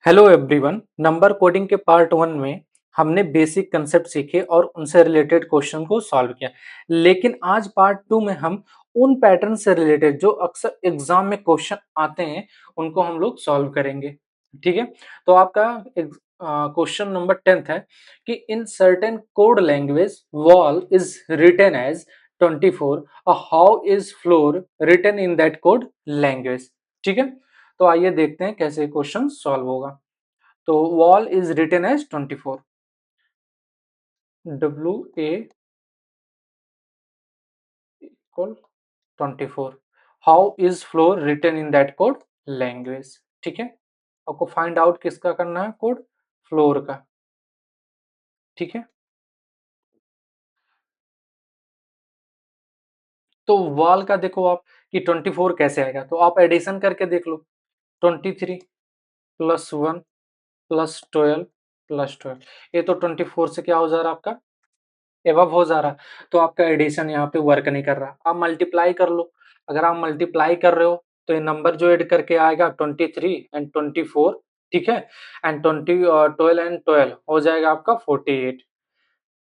Hello everyone. Number coding के part one में हमने बेसिक कंसेप्ट सीखे और उनसे रिलेटेड क्वेश्चन को सॉल्व किया। लेकिन आज पार्ट टू में हम उन पैटर्न से रिलेटेड जो अक्सर एग्जाम में क्वेश्चन आते हैं उनको हम लोग सॉल्व करेंगे। ठीक है, तो आपका क्वेश्चन नंबर 10th है कि in certain code language wall is written as 24, how is floor written in that code language. ठीक है, तो आइए देखते हैं कैसे क्वेश्चन सॉल्व होगा। तो wall is written as 24, WA equal 24. How is floor written in that code language? ठीक है, आपको फाइंड आउट किसका करना है, कोड फ्लोर का। ठीक है, तो वॉल का देखो आप कि 24 कैसे आएगा, तो आप एडिशन करके देख लो। 23 प्लस 1 प्लस 12 प्लस 12, ये तो 24 से क्या हो जा रहा है आपका, एवब हो जा रहा। तो आपका एडिशन यहाँ पे वर्क नहीं कर रहा, आप मल्टीप्लाई कर लो। अगर आप मल्टीप्लाई कर रहे हो तो ये नंबर जो ऐड करके आएगा 23 एंड 24, ठीक है, एंड 12 एंड 12 हो जाएगा आपका 48।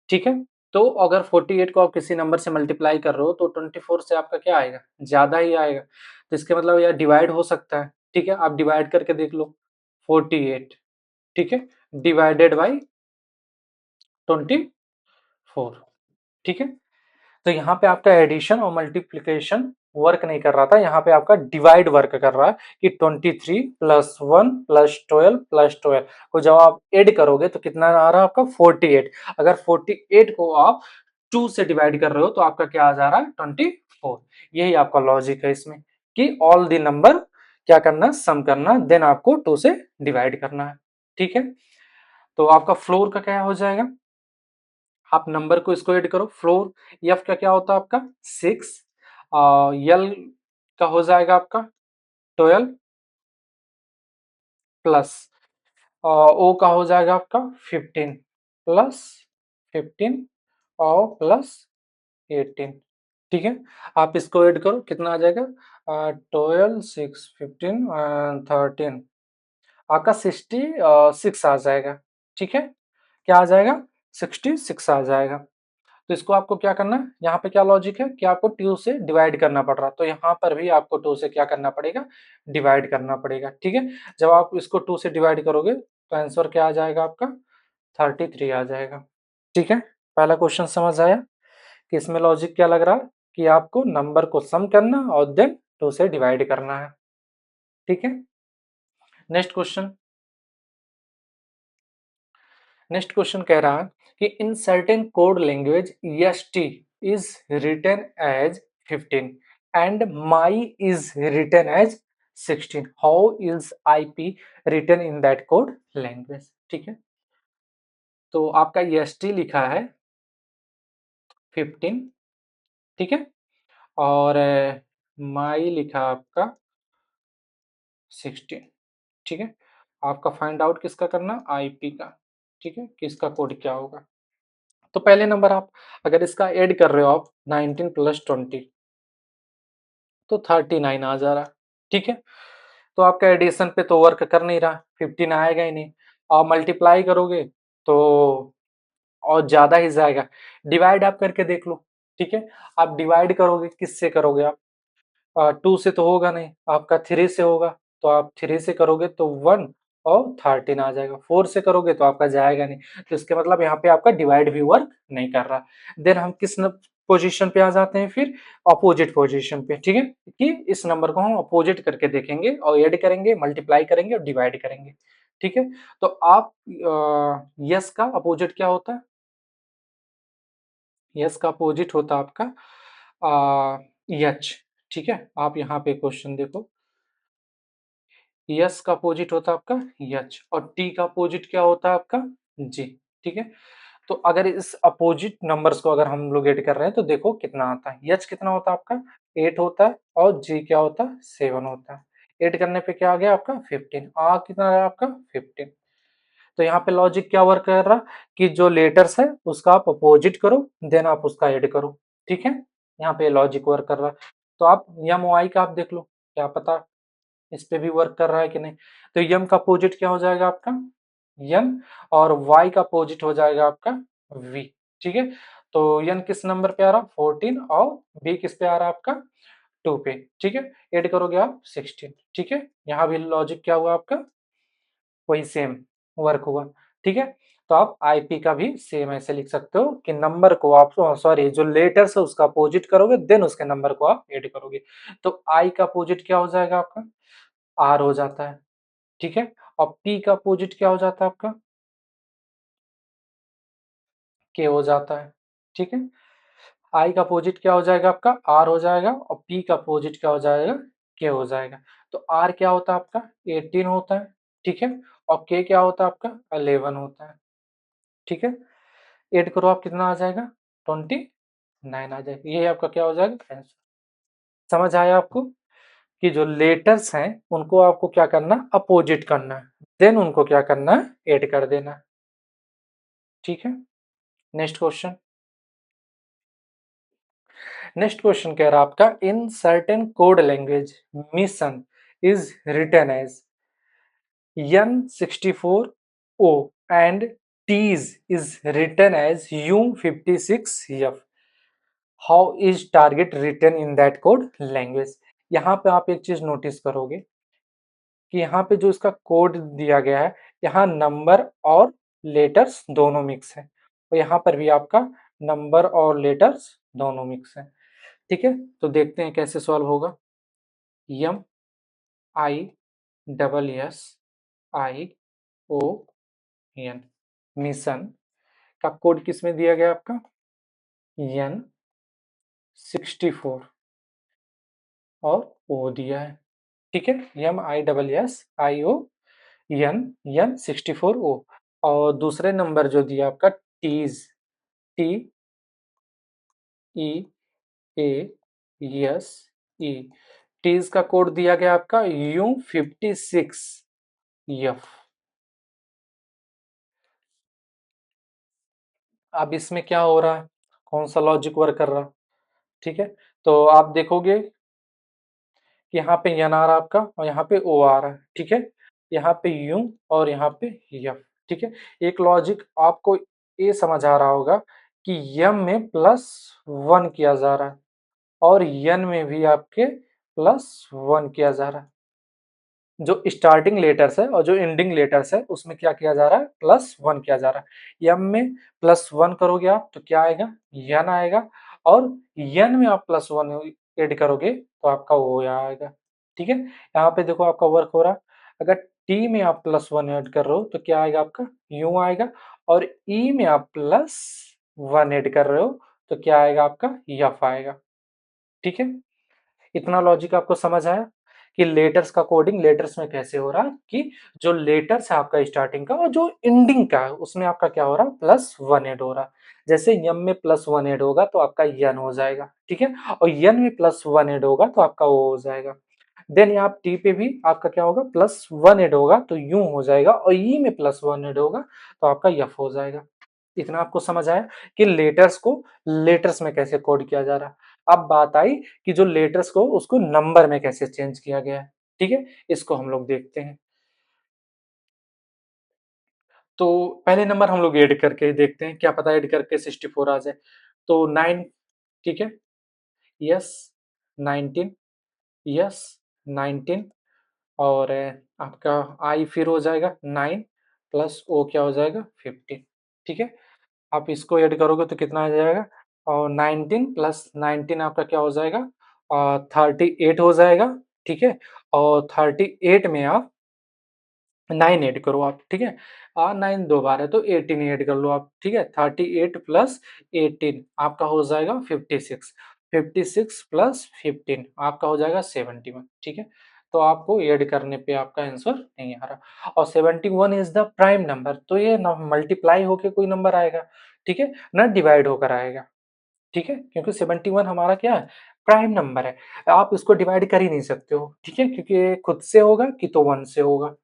ठीक है, तो अगर 48 को आप किसी नंबर से मल्टीप्लाई कर रहे हो तो 24 से आपका क्या आएगा, ज्यादा ही आएगा। तो इसके मतलब यह डिवाइड हो सकता है। ठीक है, आप डिवाइड करके देख लो 48, ठीक है, डिवाइडेड बाई 24। ठीक है, तो यहाँ पे आपका एडिशन और मल्टीप्लिकेशन वर्क नहीं कर रहा था, यहाँ पे आपका डिवाइड वर्क कर रहा है कि 23 प्लस 1 प्लस 12 प्लस 12 को जब आप ऐड करोगे तो कितना आ रहा है आपका 48। अगर 48 को आप 2 से डिवाइड कर रहे हो तो आपका क्या आ जा रहा है 24। यही आपका लॉजिक है इसमें कि ऑल द नंबर क्या करना, सम करना, देन आपको 2 से डिवाइड करना है। ठीक है, तो आपका फ्लोर का क्या हो जाएगा, आप नंबर को इसको ऐड करो। फ्लोर एफ का क्या होता है आपका 6, यल का हो जाएगा आपका 12 प्लस ओ का हो जाएगा आपका 15 प्लस 15 और प्लस 18। ठीक है, आप इसको ऐड करो कितना आ जाएगा, 12 6 15 13, आपका 66 आ जाएगा। ठीक है, क्या आ जाएगा, 66 आ जाएगा। तो इसको आपको क्या करना है, यहाँ पे क्या लॉजिक है कि आपको 2 से डिवाइड करना पड़ रहा, तो यहाँ पर भी आपको 2 से क्या करना पड़ेगा, डिवाइड करना पड़ेगा। ठीक है, जब आप इसको 2 से डिवाइड करोगे तो आंसर क्या आ जाएगा आपका 33 आ जाएगा। ठीक है, पहला क्वेश्चन समझ आया कि इसमें लॉजिक क्या लग रहा है कि आपको नंबर को सम करना और देन 2 से डिवाइड करना है। ठीक है, नेक्स्ट क्वेश्चन। नेक्स्ट क्वेश्चन कह रहा है कि in certain code language ST is written as 15 and my is written as 16, how is IP written in that code language. ठीक है, तो आपका एसटी लिखा है 15, ठीक है, और माई लिखा आपका 16। ठीक है, आपका फाइंड आउट किसका करना, आईपी का। ठीक है, किसका कोड क्या होगा। तो पहले नंबर आप अगर इसका ऐड कर रहे हो आप 19 प्लस 20 तो 39 आ जा रहा। ठीक है, तो आपका एडिशन पे तो वर्क कर नहीं रहा, 15 आएगा ही नहीं। आप मल्टीप्लाई करोगे तो और ज्यादा ही जाएगा। डिवाइड आप करके देख लो। ठीक है, आप डिवाइड करोगे किससे करोगे आप, 2 से तो होगा नहीं, आपका 3 से होगा। तो आप 3 से करोगे तो 1 और 13 आ जाएगा। 4 से करोगे तो आपका जाएगा नहीं, तो इसके मतलब यहाँ पे आपका डिवाइड भी वर्क नहीं कर रहा। देन हम किस पोजीशन पे आ जाते हैं फिर, अपोजिट पोजीशन पे। ठीक है, कि इस नंबर को हम अपोजिट करके देखेंगे और ऐड करेंगे, मल्टीप्लाई करेंगे और डिवाइड करेंगे। ठीक है, तो आप यस का अपोजिट क्या होता है, यस का अपोजिट होता है आपका यच। ठीक है, आप यहाँ पे क्वेश्चन देखो, यस का अपोजिट होता है आपका यच और टी का अपोजिट क्या होता है आपका जी। ठीक है, तो अगर इस अपोजिट नंबर्स को अगर हम लोग ऐड कर रहे हैं तो देखो कितना आता है, यच कितना होता है आपका 8 होता है और जी क्या होता है 7 होता है। ऐड करने पे क्या आ गया आपका 15, आ कितना आया आपका 15। तो यहाँ पे लॉजिक क्या वर्क कर रहा कि जो लेटर्स है उसका आप अपोजिट करो, देन आप उसका ऐड करो। ठीक है, यहाँ पे लॉजिक वर्क कर रहा है। तो आप यम वाई का आप देख लो, क्या पता इस पे भी वर्क कर रहा है कि नहीं? तो यम का अपोजिट क्या हो जाएगा आपका? यन, और वाई का अपोजिट हो जाएगा आपका वी। ठीक है, तो यन किस नंबर पे आ रहा? 14, और वी किस पे आ रहा है आपका? 2 पे। ठीक है, ऐड करोगे आप 16। ठीक है, यहाँ भी लॉजिक क्या हुआ आपका? वही सेम वर्क हुआ। ठीक है, तो आप आईपी का भी सेम ऐसे लिख सकते हो कि नंबर को आप, सॉरी, जो लेटर्स है उसका अपोजिट करोगे, देन उसके नंबर को आप ऐड करोगे। तो आई का अपोजिट क्या हो जाएगा आपका? आर हो जाता है। ठीक है, और पी का अपोजिट क्या हो जाता है आपका? के हो जाता है। ठीक है, आई का अपोजिट क्या हो जाएगा आपका? आर हो जाएगा, और पी का अपोजिट क्या हो जाएगा? के हो जाएगा। तो आर क्या होता है आपका? 18 होता है। ठीक है, और के क्या होता है आपका? 11 होता है। ठीक है, ऐड करो आप, कितना आ जाएगा? 29 आ जाएगा। ये आपका क्या हो जाएगा? आंसर। समझ आया आपको कि जो लेटर्स हैं उनको आपको क्या करना? अपोजिट करना है, देन उनको क्या करना है? ऐड कर देना है। ठीक है, नेक्स्ट क्वेश्चन। नेक्स्ट क्वेश्चन कह रहा है आपका, in certain code language mission is written as N64O and T's is written as U56F. How is target written in that code language? यहाँ पे आप एक चीज नोटिस करोगे कि यहाँ पे जो इसका कोड दिया गया है, यहाँ नंबर और लेटर्स दोनों मिक्स है, और यहाँ पर भी आपका नंबर और लेटर्स दोनों मिक्स है। ठीक है, तो देखते हैं कैसे सॉल्व होगा। M I double S I O N, mission का कोड किसमें दिया गया आपका? N64 और ओ दिया है। ठीक है, MISSION 64O, और दूसरे नंबर जो दिया आपका टीज, TEAS, टीज का कोड दिया गया आपका U56F। अब इसमें क्या हो रहा है? कौन सा लॉजिक वर्क कर रहा है? ठीक है, तो आप देखोगे कि यहाँ पे एन आ रहा है आपका, और यहाँ पे ओ आ रहा है। ठीक है, यहाँ पे यू और यहाँ पे यफ। ठीक है, एक लॉजिक आपको ये समझ आ रहा होगा कि यम में +1 किया जा रहा है, और यन में भी आपके +1 किया जा रहा है। जो स्टार्टिंग लेटर्स है और जो एंडिंग लेटर्स है उसमें क्या किया जा रहा है? +1 किया जा रहा है। यम में +1 करोगे आप तो क्या आएगा? यन आएगा, और यन में आप +1 ऐड करोगे तो आपका वो आएगा। ठीक है, यहाँ पे देखो आपका वर्क हो रहा है। अगर टी में आप +1 ऐड कर रहे हो तो क्या आएगा आपका? यू आएगा, और ई में आप +1 ऐड कर रहे हो तो क्या आएगा आपका? यफ आएगा। ठीक है, इतना लॉजिक आपको समझ आया कि लेटर्स का कोडिंग लेटर्स में कैसे हो रहा है, कि जो लेटर्स है आपका स्टार्टिंग का और जो एंडिंग का है उसमें आपका क्या हो रहा है? +1 ऐड हो रहा है। जैसे यम में +1 ऐड होगा तो आपका यन हो जाएगा। ठीक है, और यन में +1 ऐड होगा तो आपका वो हो जाएगा। देन यहाँ टी पे भी आपका क्या होगा? +1 ऐड होगा तो यू हो जाएगा, और ई में +1 ऐड होगा तो आपका यफ हो जाएगा। इतना आपको समझ आया कि लेटर्स को लेटर्स में कैसे कोड किया जा रहा है। अब बात आई कि जो लेटर्स को उसको नंबर में कैसे चेंज किया गया है। ठीक है, इसको हम लोग देखते हैं। तो पहले नंबर हम लोग ऐड करके देखते हैं, क्या पता ऐड करके 64 आ जाए। तो 9, ठीक है, यस 19, यस 19, और आपका आई फिर हो जाएगा 9 प्लस ओ क्या हो जाएगा? 15। ठीक है, आप इसको ऐड करोगे तो कितना आ जाएगा? और 19 प्लस 19 आपका क्या हो जाएगा? 38 हो जाएगा। ठीक है, और 38 में आप 9 ऐड करो आप। ठीक है, 9 दो बार है तो 18 ऐड कर लो आप। ठीक है, 38 प्लस 18 आपका हो जाएगा 56, 56 प्लस 15 आपका हो जाएगा 71। ठीक है, तो आपको ऐड करने पे आपका आंसर नहीं आ रहा, और 71 इज द प्राइम नंबर, तो ये मल्टीप्लाई होके कोई नंबर आएगा। ठीक है, ना डिवाइड होकर आएगा। ठीक है, क्योंकि 71 हमारा क्या है? प्राइम नंबर है। आप इसको डिवाइड कर ही नहीं सकते हो। ठीक है, क्योंकि ये खुद से होगा कि तो 1 से होगा,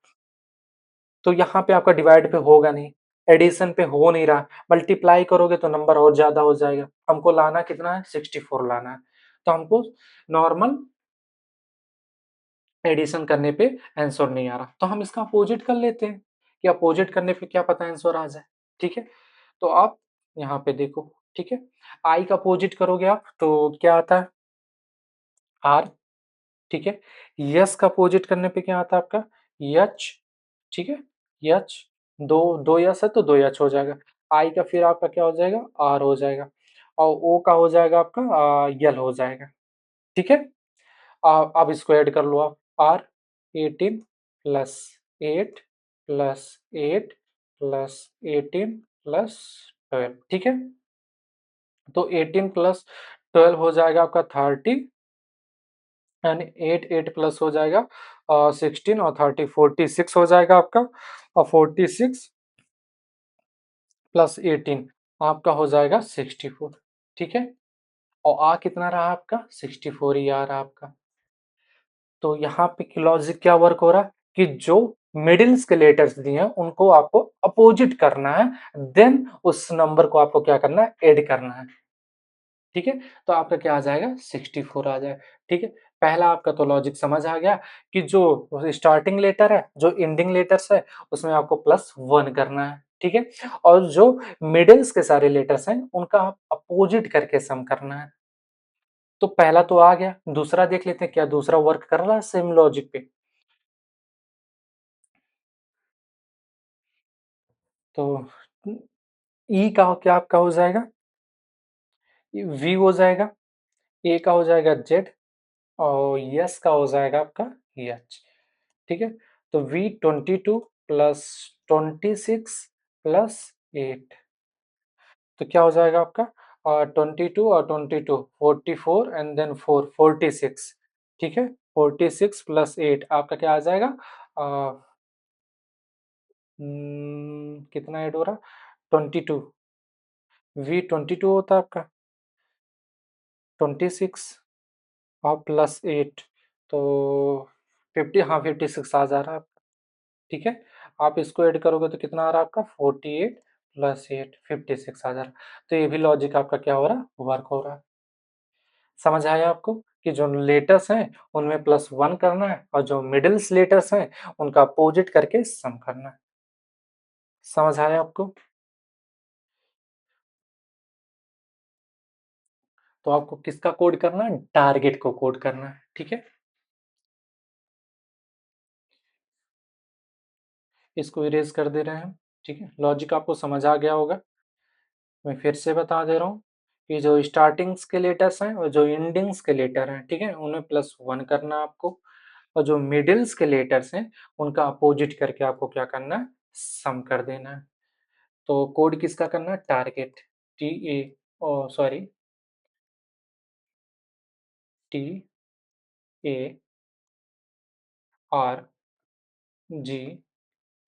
तो यहाँ पे आपका डिवाइड पे होगा नहीं, एडिशन पे हो नहीं रहा, मल्टीप्लाई करोगे तो नंबर और ज्यादा हो जाएगा। हमको लाना कितना है? 64 लाना है, तो हमको नॉर्मल एडिशन करने पे आंसर नहीं आ रहा, तो हम इसका अपोजिट कर लेते हैं कि अपोजिट करने पे क्या पता आंसर आ जाए। ठीक है, तो आप यहाँ पे देखो। ठीक है, आई का अपोजिट करोगे आप तो क्या आता है, आर। ठीक है, यस का अपोजिट करने पे क्या आता है आपका, यच। ठीक है, यच, दो दो यस है तो दो यच हो जाएगा। आई का फिर आपका क्या हो जाएगा, आर हो जाएगा। और ओ का हो जाएगा आपका यल हो जाएगा। ठीक है, अब इसको ऐड कर लो आप, R 18 plus 8 plus 8 plus 18 plus 12। ठीक है, तो 18 प्लस 12 हो जाएगा आपका 30, यानी 8 8 प्लस हो जाएगा 16 और 30 46 हो जाएगा आपका। और 46 प्लस 18 आपका हो जाएगा 64। ठीक है, और आ कितना रहा आपका, 64 ही आ रहा आपका। तो यहाँ पे लॉजिक क्या वर्क हो रहा है कि जो मिडिल्स के लेटर्स दिए हैं उनको आपको अपोजिट करना है, देन उस नंबर को आपको क्या करना है, ऐड करना है। ठीक है, तो आपका क्या आ जाएगा, 64 आ जाएगा। ठीक है, पहला आपका तो लॉजिक समझ आ गया कि जो स्टार्टिंग लेटर है, जो एंडिंग लेटर्स है, उसमें आपको +1 करना है। ठीक है, और जो मिडिल्स के सारे लेटर्स हैं उनका आप अपोजिट करके सम करना है। तो पहला तो आ गया, दूसरा देख लेते हैं क्या दूसरा वर्क कर रहा है सेम लॉजिक पे। तो ई का क्या आपका हो जाएगा, वी हो जाएगा, ए का हो जाएगा जेड, और यस का हो जाएगा आपका एच। ठीक है, तो V22 प्लस 26 प्लस 8, तो क्या हो जाएगा आपका 22 और 22 44 एंड देन 4 46। ठीक है, 46 प्लस 8 आपका क्या आ जाएगा, कितना ऐड हो रहा, 22, V22 होता है आपका 26 और प्लस 8, तो 50, हाँ 56 आ जा रहा है आपका। ठीक है, आप इसको ऐड करोगे तो कितना आ रहा है आपका 48 प्लस 8 56 आ जा रहा है। तो ये भी लॉजिक आपका क्या हो रहा है, वर्क हो रहा है। समझ आया आपको कि जो लेटर्स हैं उनमें +1 करना है और जो मिडिल्स लेटर्स हैं उनका अपोजिट करके सम करना है। समझ आया आपको, तो आपको किसका कोड करना है, टारगेट को कोड करना है। ठीक है, इसको इरेज कर दे रहे हैं। ठीक है, लॉजिक आपको समझ आ गया होगा। मैं फिर से बता दे रहा हूँ कि जो स्टार्टिंग्स के लेटर्स हैं और जो एंडिंग्स के लेटर हैं, ठीक है, उन्हें +1 करना है आपको। और जो मिडिल्स के लेटर्स हैं उनका अपोजिट करके आपको क्या करना है, सम कर देना है। तो कोड किसका करना है, target, T A, O sorry, T A R G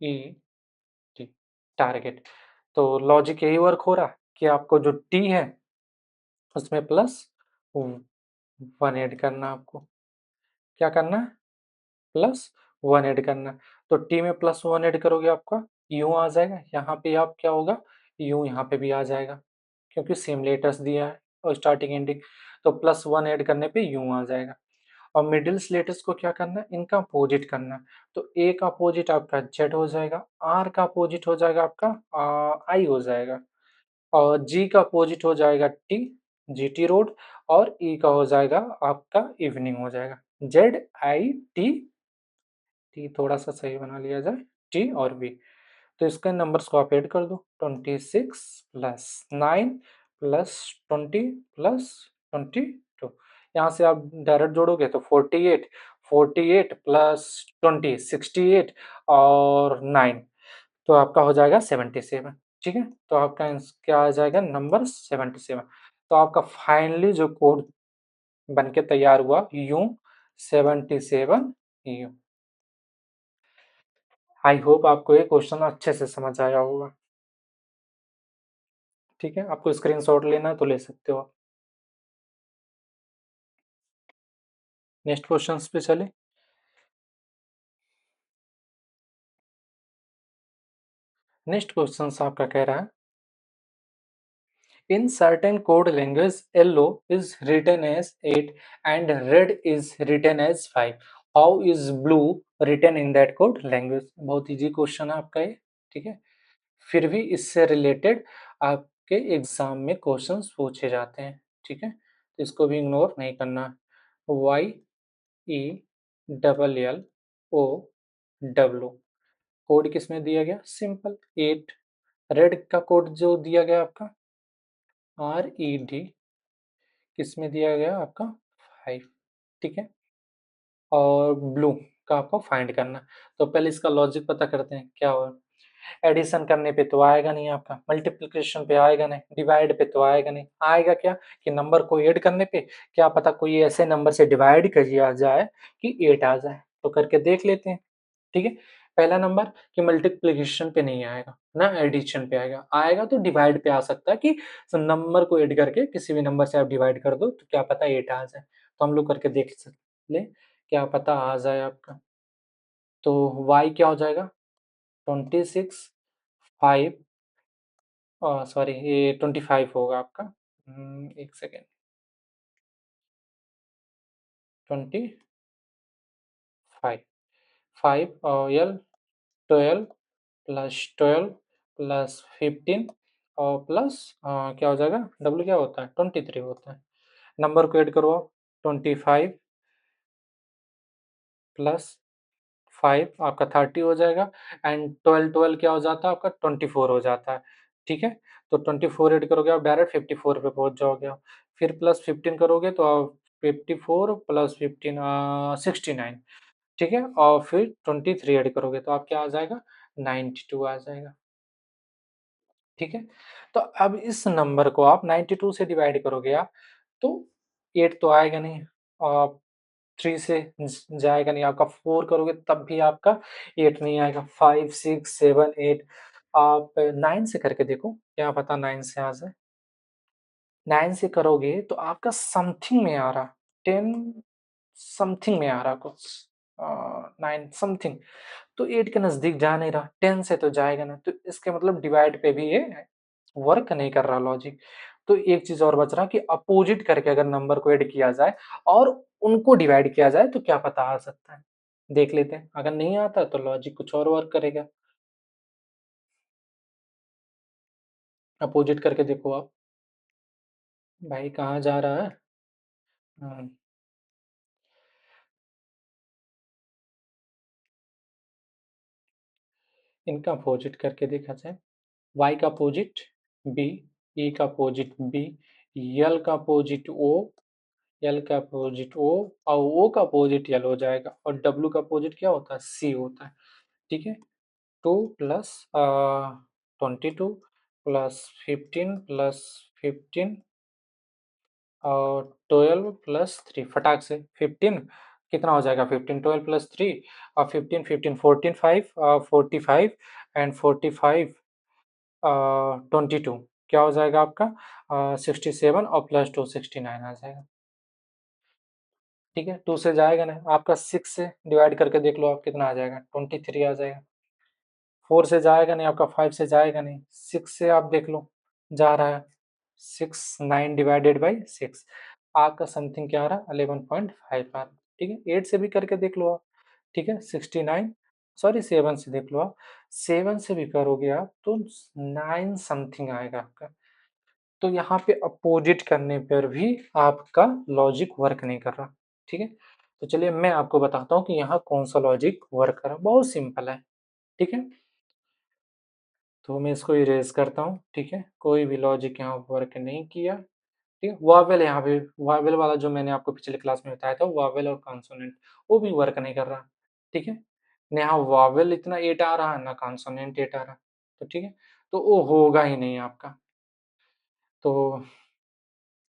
E T, target. तो लॉजिक यही वर्क हो रहा है कि आपको जो टी है उसमें +1 ऐड करना आपको। क्या करना है, +1 ऐड करना है। तो टी में +1 ऐड करोगे आपका यूँ आ जाएगा, यहाँ पे आप क्या होगा, यूँ यहाँ पे भी आ जाएगा, क्योंकि सेम लेटर्स दिया है और स्टार्टिंग एंडिंग, तो +1 ऐड करने पे यूँ आ जाएगा। और मिडिल्स लेटर्स को क्या करना है, इनका अपोजिट करना है। तो ए का अपोजिट आपका जेड हो जाएगा, आर का अपोजिट हो जाएगा आपका आई हो जाएगा, और जी का अपोजिट हो जाएगा टी, जीटी रोड, और ई का हो जाएगा आपका इवनिंग हो जाएगा, जेड आई टी, टी थोड़ा सा सही बना लिया जाए, टी और वी। तो इसके नंबर्स को आप ऐड कर दो, 26 प्लस 9 प्लस 20 प्लस 22। यहाँ से आप डायरेक्ट जोड़ोगे तो 48, 48 प्लस 20 68 और 9, तो आपका हो जाएगा 77। ठीक है, तो आपका क्या आ जाएगा नंबर 77। तो आपका फाइनली जो कोड बन के तैयार हुआ यूं 77 यू। आई होप आपको ये क्वेश्चन अच्छे से समझ आया होगा। ठीक है, आपको स्क्रीनशॉट लेना है तो ले सकते हो आप। नेक्स्ट क्वेश्चंस पे चले। नेक्स्ट क्वेश्चन आपका कह रहा है, in certain code language yellow is written as 8 and red is written as 5, how is blue written in that code language? बहुत ईज़ी क्वेश्चन है आपका ये, ठीक है? फिर भी इससे रिलेटेड आपके एग्ज़ाम में क्वेश्चंस पूछे जाते हैं, ठीक है? तो इसको भी इग्नोर नहीं करना। Y E double L O W code किसमें दिया गया? सिंपल 8। रेड का कोड जो दिया गया आपका आर ई डी किसमें दिया गया आपका 5, ठीक है? और ब्लू का आपको फाइंड करना। तो पहले इसका लॉजिक पता करते हैं, क्या हुआ? एडिशन करने पे तो आएगा नहीं आपका, मल्टीप्लिकेशन पे आएगा नहीं, डिवाइड पे तो आएगा नहीं, आएगा क्या कि नंबर को ऐड करने पे, क्या पता कोई ऐसे नंबर से डिवाइड किया जाए कि 8 आ जाए। तो करके देख लेते हैं, ठीक है? पहला नंबर कि मल्टीप्लिकेशन पे नहीं आएगा, ना एडिशन पे आएगा, आएगा तो डिवाइड पे आ सकता है कि नंबर को ऐड करके किसी भी नंबर से आप डिवाइड कर दो तो क्या पता 8 आ जाए। तो हम लोग करके देख लें, क्या पता आ जाए आपका। तो y क्या हो जाएगा? 26 5 सॉरी ये 25 होगा आपका। 1 सेकंड 25 5 यल 12 प्लस 12 प्लस 15 और प्लस क्या हो जाएगा? W क्या होता है? 23 होता है। नंबर को ऐड करो आप 25 प्लस 5 आपका 30 हो जाएगा एंड 12 क्या हो जाता है आपका? 24 हो जाता है, ठीक है? तो 24 ऐड करोगे आप डायरेक्ट 54 पे पहुँच जाओगे आप। फिर प्लस 15 करोगे तो आप 54 प्लस 15 69, ठीक है? और फिर 23 ऐड करोगे तो आप क्या आ जाएगा? 92 आ जाएगा, ठीक है? तो अब इस नंबर को आप 92 से डिवाइड करोगे आप, तो 8 तो आएगा नहीं, अ, 3 से जाएगा नहीं, आपका 4 करोगे तब भी आपका 8 नहीं आएगा, 5 6 7 8 आप 9 से करके देखो, क्या पता 9 से आ जाए। 9 से करोगे तो आपका समथिंग में आ रहा, 10 समथिंग में आ रहा कुछ, 9 समथिंग, तो 8 के नज़दीक जा नहीं रहा, 10 से तो जाएगा ना, तो इसके मतलब डिवाइड पे भी ये वर्क नहीं कर रहा लॉजिक। तो एक चीज़ और बच रहा कि अपोज़िट करके अगर नंबर को ऐड किया जाए और उनको डिवाइड किया जाए तो क्या पता आ सकता है। देख लेते हैं, अगर नहीं आता तो लॉजिक कुछ और वर्क करेगा। अपोज़िट करके देखो आप। भाई कहाँ जा रहा है? हुँ, इनका अपोज़िट करके देखा जाए। Y का अपोज़िट B, E का अपोज़िट B, L का अपोज़िट O, L का अपोज़िट O और O का अपोज़िट L हो जाएगा और W का अपोज़िट क्या होता है? C होता है, ठीक है? 2 प्लस 22 प्लस 15 प्लस 15 और 12 प्लस 3 फटाक से 15 कितना हो जाएगा? 15 12 प्लस 3 और 15 15 14 5 45 एंड 45 22 क्या हो जाएगा आपका? 67 और प्लस 2 69 आ जाएगा, ठीक है? 2 से जाएगा नहीं, आपका 6 से डिवाइड करके देख लो आप कितना आ जाएगा? 23 आ जाएगा। 4 से जाएगा नहीं आपका, 5 से जाएगा नहीं, 6 से आप देख लो, जा रहा है। 6 9 डिवाइडेड बाय 6 आपका समथिंग क्या आ रहा है? 11.5 आ रहा है, ठीक है? 8 से भी करके देख लो आप, ठीक है? 69 सॉरी 7 से देख लो आप, 7 से भी करोगे आप तो 9 समथिंग आएगा आपका। तो यहाँ पे अपोज़िट करने पर भी आपका लॉजिक वर्क नहीं कर रहा, ठीक है? तो चलिए मैं आपको बताता हूँ कि यहाँ कौन-सा लॉजिक वर्क कर रहा है, बहुत सिंपल है, ठीक है? तो मैं इसको इरेज़ करता हूँ, ठीक है? कोई भी लॉजिक यहाँ वर्क नहीं किया, ठीक है? वोवेल यहाँ पे वोवेल वाला जो मैंने आपको पिछले क्लास में बताया था, वोवेल और कॉन्सोनेंट, वो भी वर्क नहीं कर रहा, ठीक है? ना यहाँ वोवेल इतना 8 आ रहा है, ना कॉन्सोनेंट 8 आ रहा, तो ठीक है? तो वो होगा ही नहीं आपका। तो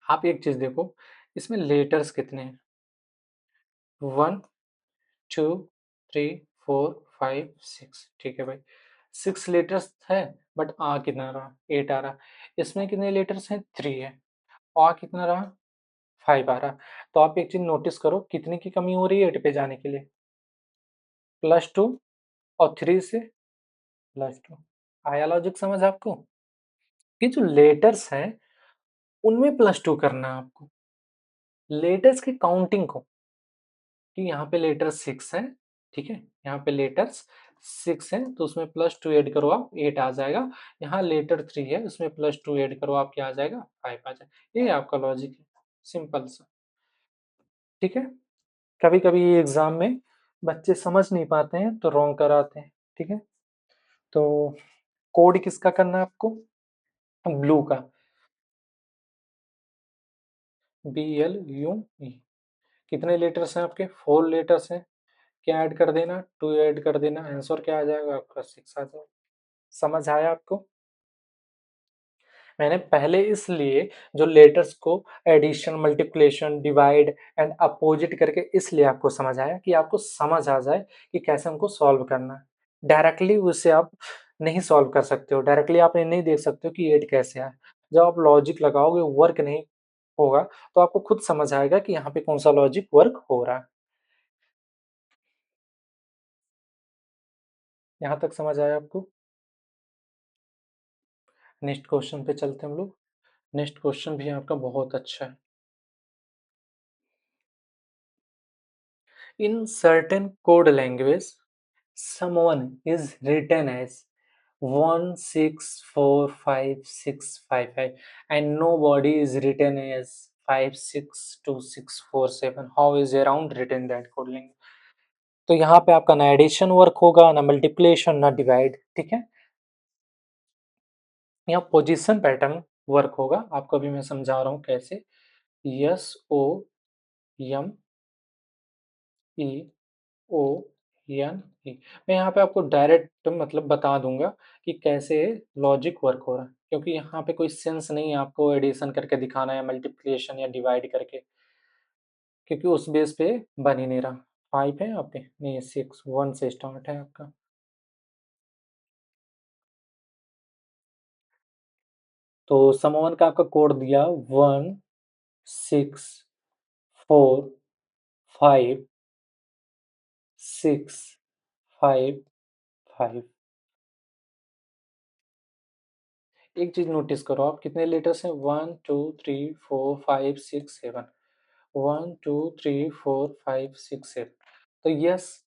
आप एक चीज़ देखो, इसमें लेटर्स कितने हैं? 1, 2, 3, 4, 5, 6 ठीक है भाई। 6 लेटर्स है बट आ कितना रहा? 8 आ रहा। इसमें कितने लेटर्स हैं? 3 है। आ कितना रहा? 5 आ रहा। तो आप एक चीज़ नोटिस करो कितने की कमी हो रही है 8 पे जाने के लिए? +2 और 3 से +2 आया लॉजिक समझ आपको? ये जो लेटर्स हैं उनमें +2 करना है आपको। लेटर्स की काउंटिंग को। कि यहाँ पे लेटर 6 है, ठीक है? यहाँ पे लेटर्स 6 है, तो उसमें +2 ऐड करो आप, 8 आ जाएगा। यहाँ लेटर 3 है, उसमें +2 ऐड करो आप, क्या आ जाएगा? 5 आ जाएगा। ये आपका लॉजिक है, सिंपल सा, ठीक है? कभी-कभी एग्ज़ाम में बच्चे समझ नहीं पाते हैं, तो रॉन्ग कराते हैं, ठीक है? तो कोड किसका करना है आपको? ब्लू का, BLUE। कितने लेटर्स हैं आपके? 4 लेटर्स हैं। क्या ऐड कर देना? 2 ऐड कर देना, आंसर क्या आ जाएगा आपका? 6 आ जाएगा। समझ आया आपको? मैंने पहले इसलिए जो लेटर्स को addition, multiplication, divide and opposite करके इसलिए आपको समझ आया कि आपको समझ आ जाए कि कैसे हमको सॉल्व करना है। डायरेक्टली उसे आप नहीं सॉल्व कर सकते हो, डायरेक्टली आप ये नहीं देख सकते हो कि 8 कैसे आया। जब आप लॉजिक लगाओगे, वर्क नहीं होगा, तो आपको खुद समझ आएगा कि यहाँ पे कौन-सा लॉजिक वर्क हो रहा है। यहाँ तक समझ आया आपको? नेक्स्ट क्वेश्चन पे चलते हैं हम लोग। नेक्स्ट क्वेश्चन भी आपका बहुत अच्छा है। In certain code language, someone is written as 1645655 and nobody is written as 562647. How is around written that code language? तो यहाँ पे आपका ना एडिशन वर्क होगा, ना मल्टीप्लिकेशन, ना डिवाइड, ठीक है? यहाँ पोजीशन पैटर्न वर्क होगा, आपको अभी मैं समझा रहा हूँ कैसे। SOMEON मैं यहाँ पे आपको डायरेक्ट मतलब बता दूंगा कि कैसे लॉजिक वर्क हो रहा है, क्योंकि यहाँ पे कोई सेंस नहीं है आपको एडिशन करके दिखाना है, मल्टीप्लिकेशन या डिवाइड करके, क्योंकि उस बेस पे बन ही नहीं रहा। 5 है यहाँ पे, नहीं 6, 1 से स्टार्ट है आपका। तो समवन का आपका कोड दिया 1 6 4 5 6 5 5। एक चीज नोटिस करो आप, कितने लेटर्स हैं? 1 2 3 4 5 6 7। 1 2 3 4 5 6 7। तो यस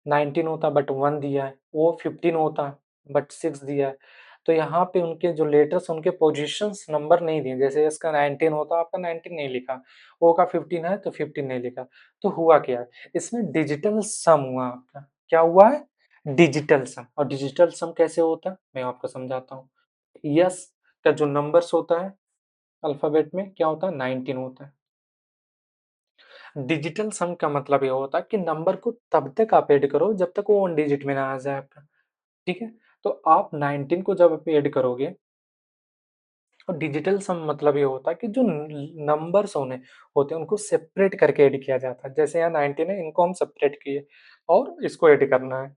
19 होता बट 1 दिया है, वो 15 होता बट 6 दिया है। तो यहाँ पे उनके जो लेटर्स, उनके पोजीशंस नंबर नहीं दिए। जैसे इसका 19 होता, आपका 19 नहीं लिखा, ओ का 15 है तो 15 नहीं लिखा। तो हुआ क्या है, इसमें डिजिटल सम हुआ आपका। क्या हुआ है? डिजिटल सम। और डिजिटल सम कैसे होता है मैं आपको समझाता हूँ। यस का जो नंबर्स होता है अल्फाबेट में, क्या होता है? 19 होता है। डिजिटल सम का मतलब ये होता है कि नंबर को तब तक आप ऐड करो जब तक वो 1 डिजिट में ना आ जाए आपका, ठीक है? तो आप 19 को जब आप ऐड करोगे, और डिजिटल सम मतलब ये होता है कि जो नंबर्स होते हैं उनको सेपरेट करके ऐड किया जाता है। जैसे यहाँ 19 है, इनको हम सेपरेट किए और इसको ऐड करना है।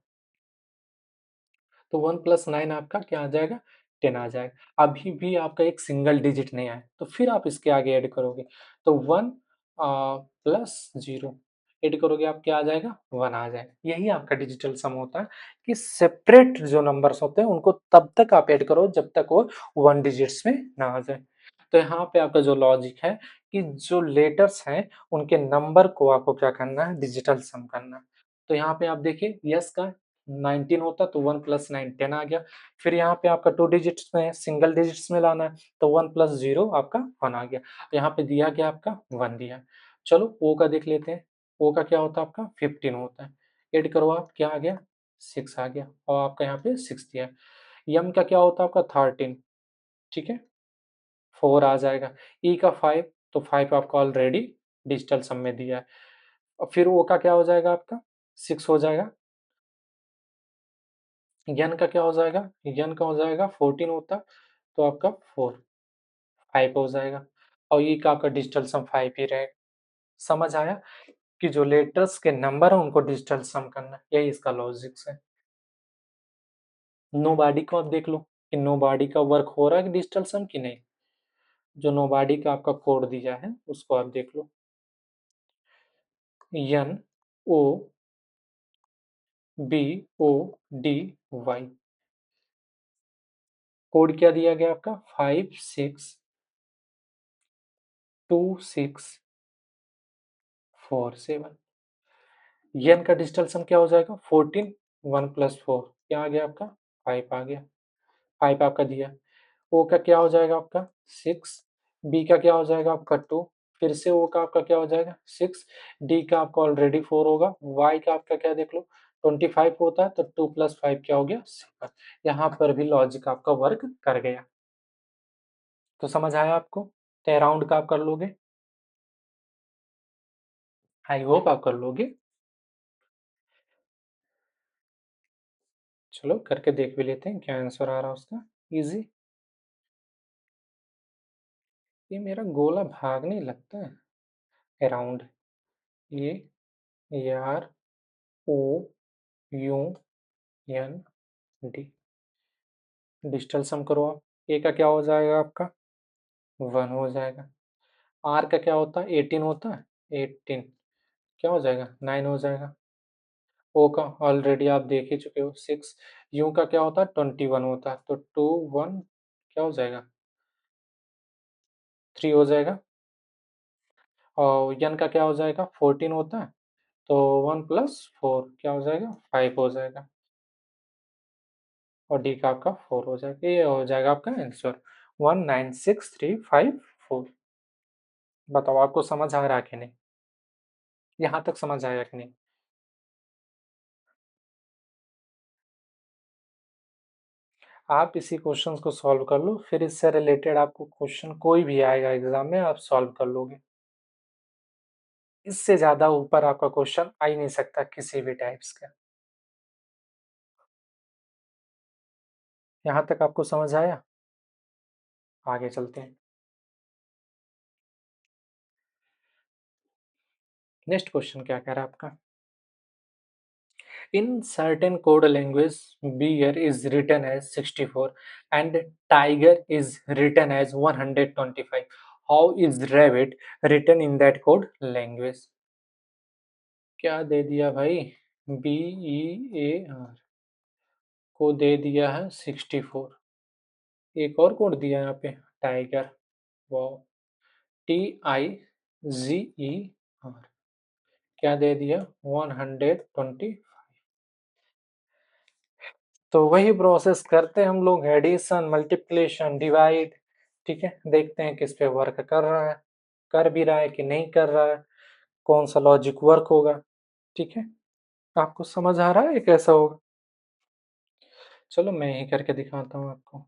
तो 1 + 9 आपका क्या आ जाएगा? 10 आ जाएगा। अभी भी आपका एक सिंगल डिजिट नहीं आया, तो फिर आप इसके आगे ऐड करोगे। तो 1 प्लस 0 ऐड करोगे, आप क्या आ जाएगा? 1 आ जाएगा। यही आपका डिजिटल सम होता है कि सेपरेट जो नंबर्स होते हैं उनको तब तक आप ऐड करो जब तक वो 1 डिजिट्स में ना आ जाए। तो यहाँ पे आपका जो लॉजिक है कि जो लेटर्स हैं उनके नंबर को आपको क्या करना है? डिजिटल सम करना है। तो यहाँ पे आप देखिए, यस का 19 होता तो 1 + 9 10 आ गया। फिर यहाँ पे आपका 2 डिजिट्स में है, सिंगल डिजिट्स में लाना है, तो 1 + 0 आपका 1 आ गया। यहाँ पे दिया क्या आपका? 1 दिया। चलो ओ का देख लेते हैं। ओ का क्या होता है आपका? 15 होता है। ऐड करो आप, क्या आ गया? 6 आ गया, और आपका यहाँ पे 6 दिया है। यम का क्या होता है आपका? 13, ठीक है? 4 आ जाएगा। ई का 5, तो 5 आपका ऑलरेडी डिजिटल सम में दिया है। और फिर ओ का क्या हो जाएगा आपका? 6 हो जाएगा। यन का क्या हो जाएगा? यन का हो जाएगा 14 होता, तो आपका 4 5 हो जाएगा। और ई का आपका डिजिटल सम 5 ही रहेगा। समझ आया कि जो लेटर्स के नंबर है उनको डिजिटल सम करना है, यही इसका लॉजिक्स है। नो बॉडी को आप देख लो कि नो बॉडी का वर्क हो रहा है कि डिजिटल सम की नहीं। जो नो बॉडी का आपका कोड दिया है उसको आप देख लो। N O BODY। कोड क्या दिया गया आपका? 5 6 2 6 4 7 n का डिजिटल सम क्या हो जाएगा 14 1 प्लस 4 क्या आ गया आपका 5 आ गया 5 आपका दिया ओ का क्या हो जाएगा आपका 6 बी का क्या हो जाएगा आपका 2 फिर से ओ का आपका क्या हो जाएगा 6 डी का आपका ऑलरेडी 4 होगा वाई का आपका क्या देख लो 25 होता है तो 2 प्लस 5 क्या हो गया 7 यहाँ पर भी लॉजिक आपका वर्क कर गया तो समझ आया आपको तो राउंड का आप कर लोगे आई होप आप कर लोगे चलो करके देख भी लेते हैं क्या आंसर आ रहा है उसका इजी ये मेरा गोला भाग नहीं लगता है around A R O U N D digital sum करो आप ए का क्या हो जाएगा आपका 1 हो जाएगा आर का क्या होता है 18 होता है 18 क्या हो जाएगा 9 हो जाएगा ओ का ऑलरेडी आप देख ही चुके हो 6 यू का क्या होता है 21 होता है तो 2 1 क्या हो जाएगा 3 हो जाएगा और एन का क्या हो जाएगा 14 होता है तो 1 प्लस 4 क्या हो जाएगा 5 हो जाएगा और डी का आपका 4 हो जाएगा ये हो जाएगा आपका आंसर 196354 बताओ आपको समझ आ रहा है कि नहीं यहाँ तक समझ आया कि नहीं आप इसी क्वेश्चन को सॉल्व कर लो फिर इससे रिलेटेड आपको क्वेश्चन कोई भी आएगा एग्जाम में आप सॉल्व कर लोगे इससे ज्यादा ऊपर आपका क्वेश्चन आ ही नहीं सकता किसी भी टाइप्स का यहाँ तक आपको समझ आया आगे चलते हैं नेक्स्ट क्वेश्चन क्या कह रहा है आपका in certain code language bear is written as 64 and tiger is written as 125 how is rabbit written in that code language क्या दे दिया भाई बी ई ए आर को दे दिया है 64 एक और कोड दिया है यहाँ पे tiger wow T I G E R क्या दे दिया 120 तो वही प्रोसेस करते हैं हम लोग एडिशन मल्टीप्लिकेशन डिवाइड ठीक है देखते हैं किस पे वर्क कर रहा है कर भी रहा है कि नहीं कर रहा है कौन सा लॉजिक वर्क होगा ठीक है आपको समझ आ रहा है कैसा होगा चलो मैं ही करके दिखाता हूँ आपको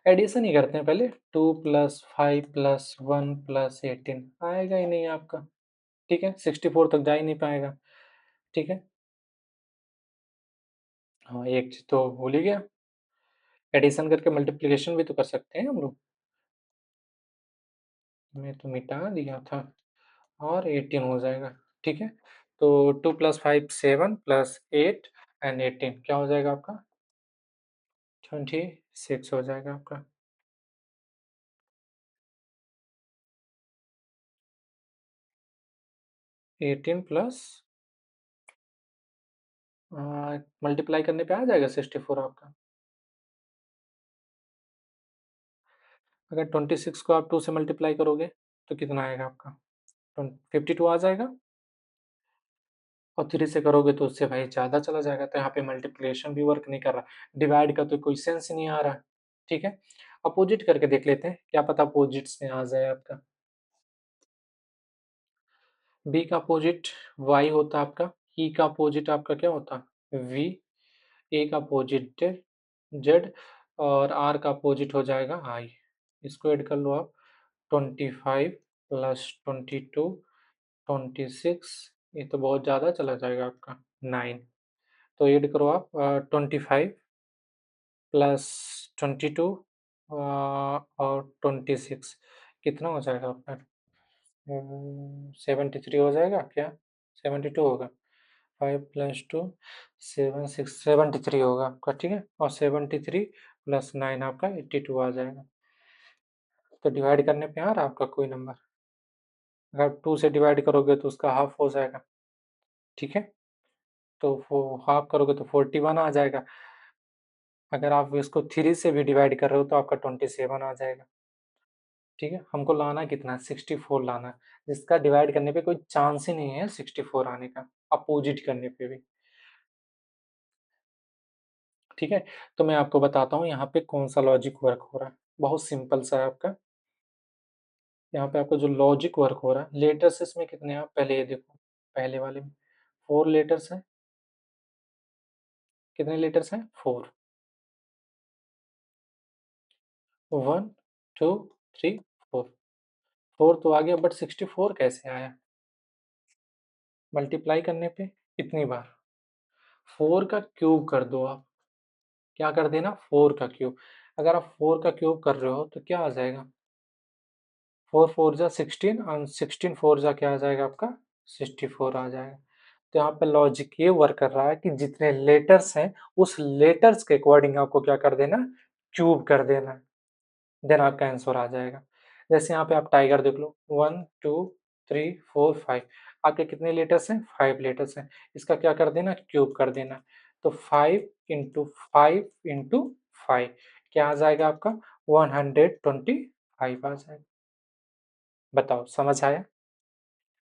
एडिशन ही करते हैं पहले 2 + 5 + 1 + 18 आएगा ही नहीं आपका ठीक है 64 तक जा ही नहीं पाएगा ठीक है हाँ एक चीज तो भूल ही गया एडिशन करके मल्टीप्लिकेशन भी तो कर सकते हैं हम लोग मैं तो मिटा दिया था और 18 हो जाएगा ठीक है तो 2 + 5 7 +8 एंड 18 क्या हो जाएगा आपका 26 हो जाएगा आपका 18 प्लस मल्टीप्लाई करने पे आ जाएगा 64 आपका अगर 26 को आप 2 से मल्टीप्लाई करोगे तो कितना आएगा आपका 52 आ जाएगा और 3 से करोगे तो उससे भाई ज़्यादा चला जाएगा तो यहाँ पे मल्टीप्लिकेशन भी वर्क नहीं कर रहा डिवाइड का तो कोई सेंस ही नहीं आ रहा ठीक है अपोजिट करके देख लेते हैं क्या पता अपोजिट्स में आ जाए आपका बी का अपोजिट वाई होता आपका ई का अपोजिट आपका क्या होता वी ए का अपोजिट जेड और आर का अपोजिट हो जाएगा आई इसको ऐड कर लो आप 25 + 22 26 ये तो बहुत ज़्यादा चला जाएगा आपका 9 तो ऐड करो आप 25 + 22 और 26 कितना हो जाएगा आपका 73 हो जाएगा क्या 72 होगा 5 + 2 7 6 73 होगा आपका ठीक है और 73 + 9 आपका 82 आ जाएगा तो डिवाइड करने पे आ रहा है आपका कोई नंबर अगर 2 से डिवाइड करोगे तो उसका हाफ हो जाएगा ठीक है तो वो हाफ करोगे तो 41 आ जाएगा अगर आप इसको 3 से भी डिवाइड कर रहे हो तो आपका 27 आ जाएगा ठीक है? हमको लाना कितना है 64 लाना है, जिसका डिवाइड करने पे कोई चांस ही नहीं है 64 आने का, अपोजिट करने पे भी। ठीक है? तो मैं आपको बताता हूँ यहाँ पे कौन-सा लॉजिक वर्क हो रहा है। बहुत सिंपल सा है आपका। यहाँ पे आपका जो लॉजिक वर्क हो रहा है, लेटर्स इसमें कितने हैं आप पहले ये देखो, पहले वाले में 4 लेटर्स हैं। कितने लेटर्स हैं? 4। 1, 2, 3, 4। 4 तो आ गया बट 64 कैसे आया? मल्टीप्लाई करने पे कितनी बार? 4 का क्यूब कर दो आप। क्या कर देना? 4 का क्यूब। अगर आप 4 का क्यूब कर रहे हो तो क्या आ जाएगा? 4 4 जा 16 और 16 4 जा क्या आ जाएगा आपका? 64 आ जाएगा। तो यहाँ पे लॉजिक ये वर्क कर रहा है कि जितने लेटर्स हैं, उस लेटर्स के अकॉर्डिंग आपको क्या कर देना? क्यूब कर देना। देन आपका आंसर आ जाएगा। जैसे यहाँ पे आप टाइगर देख लो 1, 2, 3, 4, 5। आपके कितने लेटर्स हैं? 5 लेटर्स हैं। इसका क्या कर देना? क्यूब कर देना। तो 5 इंटू 5 इंटू 5 क्या आ जाएगा आपका? 125 आ जाएगा। बताओ समझ आया?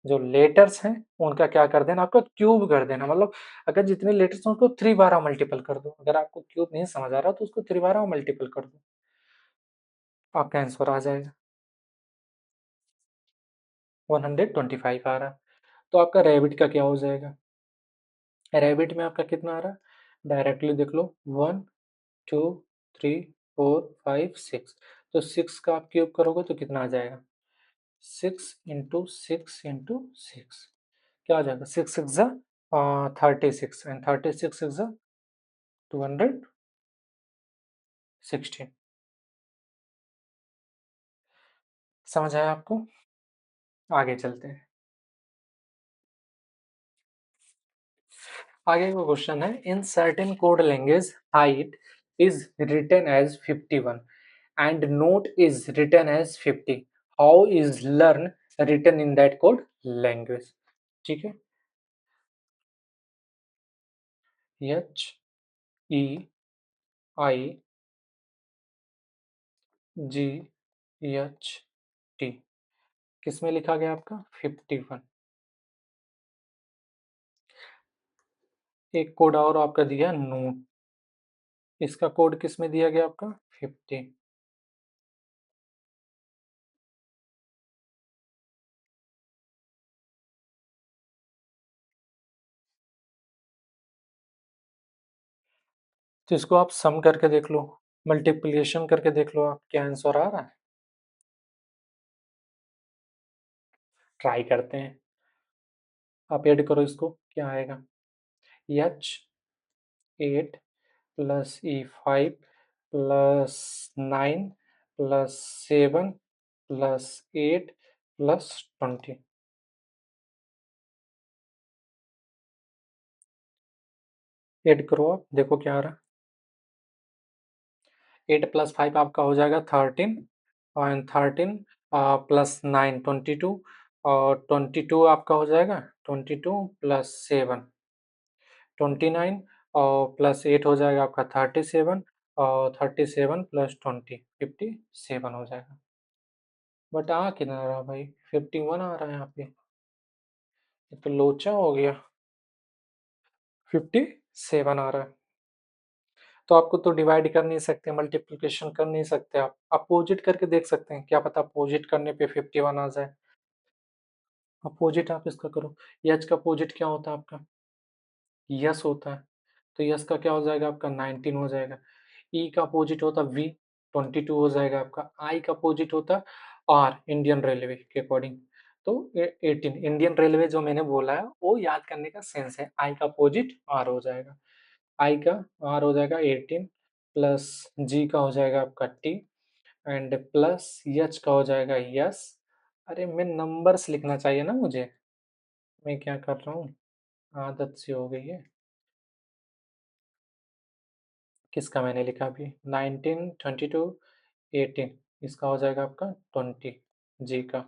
जो लेटर्स हैं उनका क्या कर देना? आपका क्यूब कर देना। मतलब अगर जितने लेटर्स हैं उसको 3 बार आप मल्टीपल कर दो। अगर आपको क्यूब नहीं समझ आ रहा तो उसको 3 बार आप मल्टीपल कर दो। आपका आंसर आ जाएगा। 125 आ रहा। तो आपका रैबिट का क्या हो जाएगा? रैबिट में आपका कितना आ रहा? डायरेक्टली देख लो 1, 2, 3, 4, 5, 6। तो 6 का आप क्यूब करोगे तो कितना आ जाएगा? 6 इंटू 6 इंटू 6 क्या आ जाएगा? 6 6 जा 36 एंड 36 6 जा 216। समझ आया आपको? आगे चलते हैं। आगे का क्वेश्चन है in certain code language height is written as 51 and note is written as 50. How is learn written in that code language? ठीक है? H E I G H T किस में लिखा गया आपका? 51। एक कोड और आपका दिया नोट, इसका कोड किस में दिया गया आपका? 50। तो इसको आप सम करके देख लो, मल्टीप्लिकेशन करके देख लो, आप क्या आंसर आ रहा है? ट्राई करते हैं। आप ऐड करो इसको, क्या आएगा? H 8 plus E5 plus 9 plus 7 plus 8 plus 20। Add करो आप, देखो क्या आ रहा है। 8 प्लस 5 आपका हो जाएगा 13 और 13 प्लस 9 22 और 22 आपका हो जाएगा 22 प्लस 7 29 और प्लस 8 हो जाएगा आपका 37 और 37 प्लस 20 57 हो जाएगा। बट आ कितना रहा भाई? 51 आ रहा है यहाँ पे, ये तो लोचा हो गया। 57 आ रहा है। तो आपको तो डिवाइड कर नहीं सकते, मल्टीप्लिकेशन कर नहीं सकते, आप अपोजिट करके देख सकते हैं, क्या पता अपोजिट करने पे 51 आ जाए। अपोजिट आप इसका करो। एच का अपोजिट क्या होता है आपका? यस होता है। तो यस का क्या हो जाएगा आपका? 19 हो जाएगा। ई का अपोजिट होता वी, 22 हो जाएगा आपका। आई का अपोजिट होता आर, इंडियन रेलवे के अकॉर्डिंग, तो 18। इंडियन रेलवे जो मैंने बोला है वो याद करने का सेंस है। आई का अपोजिट आर हो जाएगा। आई का आर हो जाएगा 18 प्लस जी का हो जाएगा आपका टी एंड प्लस एच का हो जाएगा यस। अरे मैं नंबर्स लिखना चाहिए ना मुझे, मैं क्या कर रहा हूँ, आदत सी हो गई है। किसका मैंने लिखा अभी? 19 22 18, इसका हो जाएगा आपका 20, जी का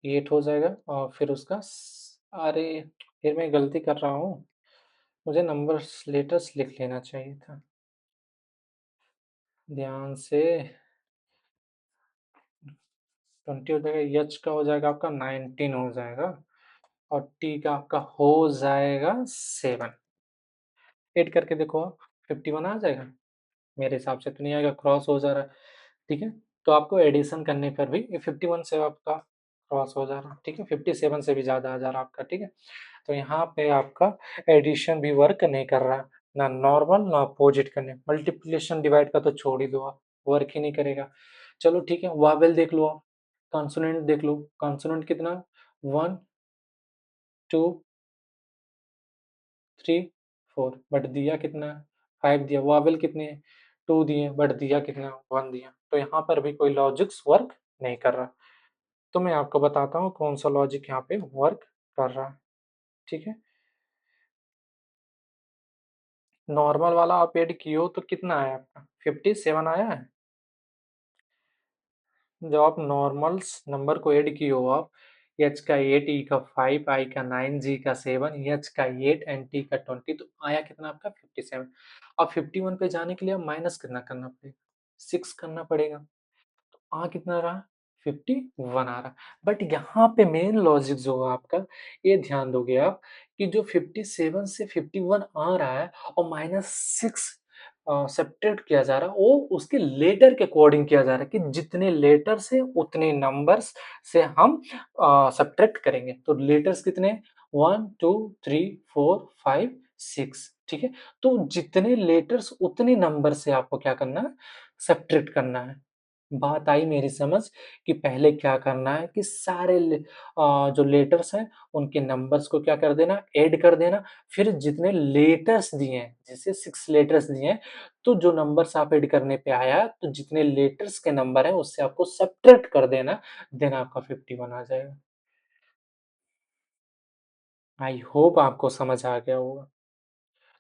8 हो जाएगा और फिर उसका अरे फिर मैं गलती कर रहा हूँ, मुझे नंबर्स लेटर्स लिख लेना चाहिए था ध्यान से। 20 हो जाएगा, एच का हो जाएगा आपका 19 हो जाएगा और टी का आपका हो जाएगा 7। ऐड करके देखो आप, 51 आ जाएगा? मेरे हिसाब से तो नहीं आएगा, क्रॉस हो जा रहा है, ठीक है? तो आपको एडिशन करने पर भी ये 51 से आपका क्रॉस हो जा रहा है, ठीक है? 57 से भी ज़्यादा आ जा रहा है आपका, ठीक है? तो यहाँ पे आपका एडिशन भी वर्क नहीं कर रहा, ना नॉर्मल ना अपोजिट करने, मल्टीप्लिकेशन डिवाइड का तो छोड़ ही दो आप, वर्क ही नहीं करेगा। चलो ठीक है, वावेल देख लो आप, कॉन्सोनेंट देख लो, कॉन्सोनेंट कितना 1 2 3 4 बट दिया कितना है 5 दिया, वावेल कितने हैं 2 दिए बट दिया कितना 1 दिया, तो यहाँ पर भी कोई लॉजिक्स वर्क नहीं कर रहा। तो मैं आपको बताता हूँ कौन सा लॉजिक यहाँ पे वर्क कर रहा है, ठीक है? नॉर्मल वाला आप ऐड किए हो तो कितना आया आपका 57 आया है। जब आप नॉर्मल्स नंबर को ऐड किए हो आप, एच का 8, ई का 5, आई का 9, जी का 7, एच का 8 एंड टी का 20, तो आया कितना आपका 57। अब 51 पे जाने के लिए अब माइनस कितना करना पड़ेगा, 6 करना पड़ेगा। आ कितना रहा 51 आ रहा। बट यहाँ पे मेन लॉजिक जो है आपका, ये ध्यान दोगे आप कि जो 57 से 51 आ रहा है और -6 सब्ट्रैक्ट किया जा रहा है, वो उसके लेटर के अकॉर्डिंग किया जा रहा है कि जितने लेटर्स है उतने नंबर्स से हम सब्ट्रैक्ट करेंगे। तो लेटर्स कितने 1 2 3 4 5 6, ठीक है? तो जितने लेटर्स उतने नंबर से आपको क्या करना है, सब्ट्रैक्ट करना है। बात आई मेरी समझ कि पहले क्या करना है कि सारे जो लेटर्स हैं उनके नंबर्स को क्या कर देना, ऐड कर देना। फिर जितने लेटर्स दिए हैं, जैसे 6 लेटर्स दिए हैं, तो जो नंबर्स आप ऐड करने पे आया, तो जितने लेटर्स के नंबर हैं उससे आपको सब्ट्रैक्ट कर देना, देन आपका 51 आ जाएगा। आई होप आपको समझ आ गया होगा।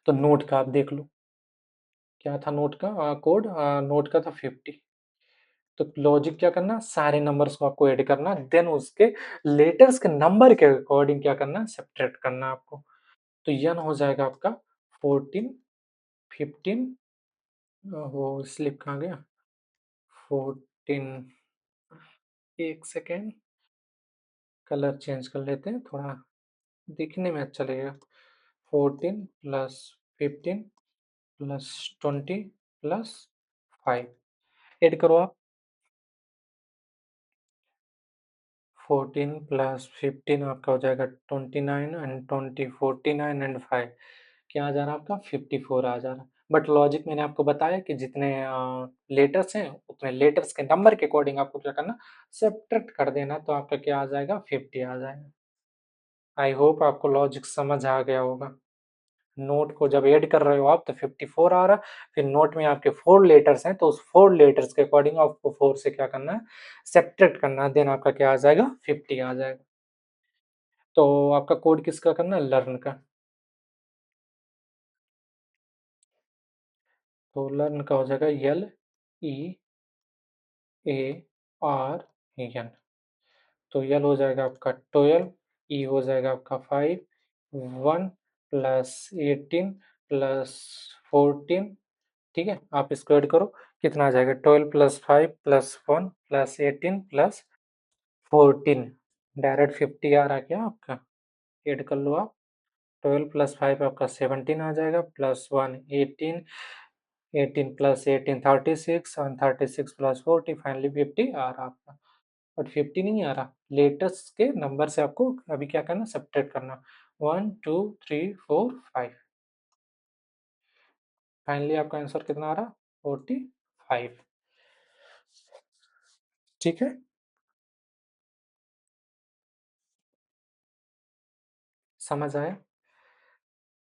तो नोट का आप देख लो, क्या था नोट का कोड, नोट का था 50। तो लॉजिक क्या करना, सारे नंबर्स को आपको ऐड करना, देन उसके लेटर्स के नंबर के अकॉर्डिंग क्या करना, सब्ट्रैक्ट करना आपको। तो यन हो जाएगा आपका 14 15, वो स्लिप कहाँ गया, 14, एक सेकेंड, कलर चेंज कर लेते हैं थोड़ा दिखने में अच्छा लगेगा। 14 प्लस 15 प्लस 20 प्लस 5, ऐड करो आप। 14 प्लस 15 आपका हो जाएगा 29 एंड 20 49 एंड 5, क्या आ जा रहा है आपका 54 आ जा रहा है। बट लॉजिक मैंने आपको बताया कि जितने लेटर्स हैं उतने लेटर्स के नंबर के अकॉर्डिंग आपको क्या करना, सब्ट्रैक्ट कर देना, तो आपका क्या आ जाएगा 50 आ जाएगा। आई होप आपको लॉजिक समझ आ गया होगा। नोट को जब ऐड कर रहे हो आप तो 54 आ रहा है, फिर नोट में आपके 4 लेटर्स हैं तो उस 4 लेटर्स के अकॉर्डिंग आपको 4 से क्या करना है, सब्ट्रैक्ट करना है, देन आपका क्या आ जाएगा 50 आ जाएगा। तो आपका कोड किसका करना है, लर्न का। तो लर्न का हो जाएगा LEARN। तो यल हो जाएगा आपका 12, ई हो जाएगा आपका 5, 1 प्लस 18 प्लस 14, ठीक है? आप इसको ऐड करो, कितना आ जाएगा 12 plus 5 plus 1 plus 18 plus 14, direct 50 आ रहा है क्या आपका? ऐड कर लो आप। 12 प्लस 5 आपका 17 आ जाएगा, प्लस 1 18, 18 प्लस 18 36 और 36 प्लस 40, फाइनली 50 आ रहा आपका। बट 50 नहीं आ रहा, लेटेस्ट के नंबर से आपको अभी क्या करना, सब्ट्रैक्ट करना, 1 2 3 4 5, फाइनली आपका आंसर कितना आ रहा 45, ठीक है? समझ आया?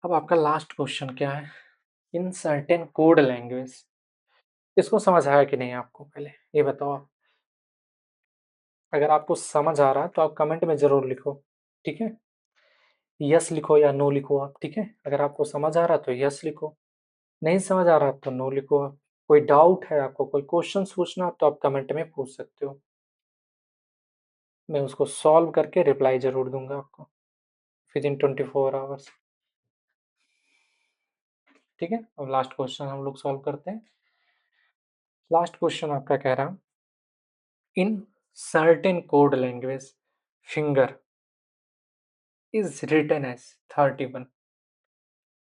अब आपका लास्ट क्वेश्चन क्या है, इन सर्टेन कोड लैंग्वेज, इसको समझ आया कि नहीं आपको, पहले ये बताओ आप। अगर आपको समझ आ रहा है तो आप कमेंट में ज़रूर लिखो, ठीक है? यस लिखो या नो लिखो आप, ठीक है? अगर आपको समझ आ रहा है तो यस लिखो, नहीं समझ आ रहा तो नो लिखो आप। कोई डाउट है आपको, कोई क्वेश्चंस पूछना तो आप कमेंट में पूछ सकते हो, मैं उसको सॉल्व करके रिप्लाई ज़रूर दूंगा आपको विदिन 24 आवर्स, ठीक है? अब लास्ट क्वेश्चन हम लोग सॉल्व करते हैं। लास्ट क्वेश्चन आपका कह रहा इन certain code language finger is written as 31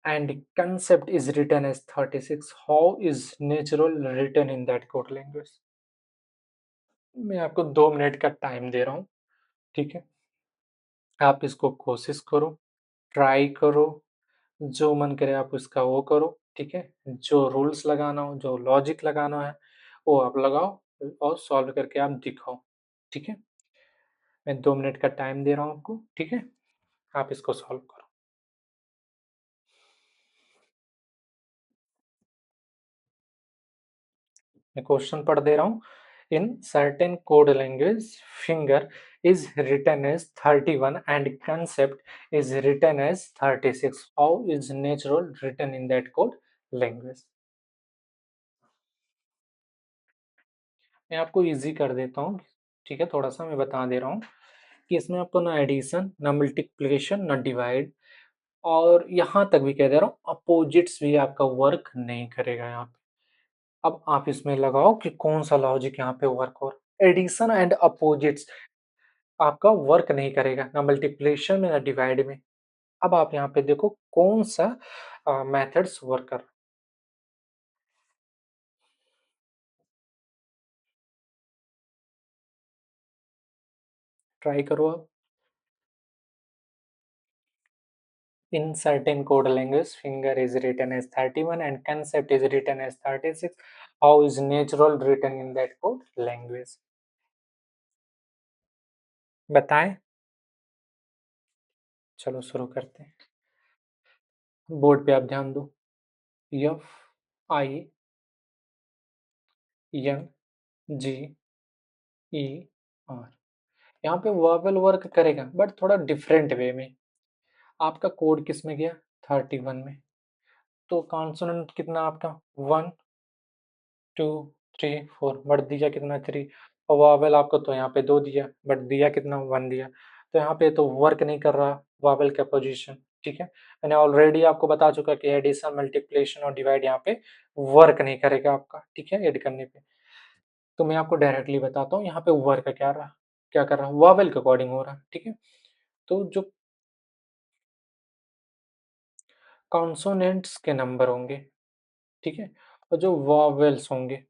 and concept is written as 36. How is natural written in that code language? मैं आपको 2 मिनट का टाइम दे रहा हूँ, ठीक है? आप इसको कोशिश करो, ट्राई करो, जो मन करे आप उसका वो करो, ठीक है? जो रूल्स लगाना हो, जो लॉजिक लगाना है, वो आप लगाओ और सॉल्व करके आप दिखाओ, ठीक है? मैं 2 मिनट का टाइम दे रहा हूँ आपको, ठीक है? आप इसको सॉल्व करो। मैं क्वेश्चन पढ़ दे रहा हूँ। इन certain code language finger is written as 31 and concept is written as 36. How is natural written in that code language? मैं आपको इजी कर देता हूँ, ठीक है? थोड़ा सा मैं बता दे रहा हूँ कि इसमें आपको ना एडिशन, ना मल्टीप्लिकेशन, ना डिवाइड और यहाँ तक भी कह दे रहा हूँ अपोजिट्स भी आपका वर्क नहीं करेगा यहाँ पे। अब आप इसमें लगाओ कि कौन सा लॉजिक यहाँ पे वर्क हो रहा है। एडिशन एंड अपोजिट्स आपका वर्क नहीं करेगा, ना मल्टीप्लिकेशन में ना डिवाइड में। अब आप यहाँ पे देखो कौन सा मेथड्स वर्क कर, ट्राई करो आप। In certain code language, finger is written as 31 and concept is written as 36. How is natural written in that code language? बताएं। चलो शुरू करते हैं। बोर्ड पे आप ध्यान दो। F I N G E R, यहाँ पे वर्बल वर्क करेगा बट थोड़ा डिफरेंट वे में। आपका कोड किस में गया? 31 में। तो कॉन्सोनेंट कितना आपका? 1 2 3 4, बट दिया कितना? 3। और वावेल आपको तो यहाँ पे 2 दिया बट दिया कितना? 1 दिया। तो यहाँ पे तो वर्क नहीं कर रहा वावेल का पोजीशन, ठीक है? मैंने ऑलरेडी आपको बता चुका कि एडिशन, मल्टीप्लिकेशन और डिवाइड यहाँ पे वर्क नहीं करेगा आपका, ठीक है, ऐड करने पे। तो मैं आपको डायरेक्टली बताता हूँ यहाँ पे वर्क क्या रहा, क्या कर रहा, वावेल के अकॉर्डिंग हो रहा, ठीक है? तो जो कॉन्सोनेंट्स के नंबर होंगे, ठीक है, और जो वावेल्स होंगे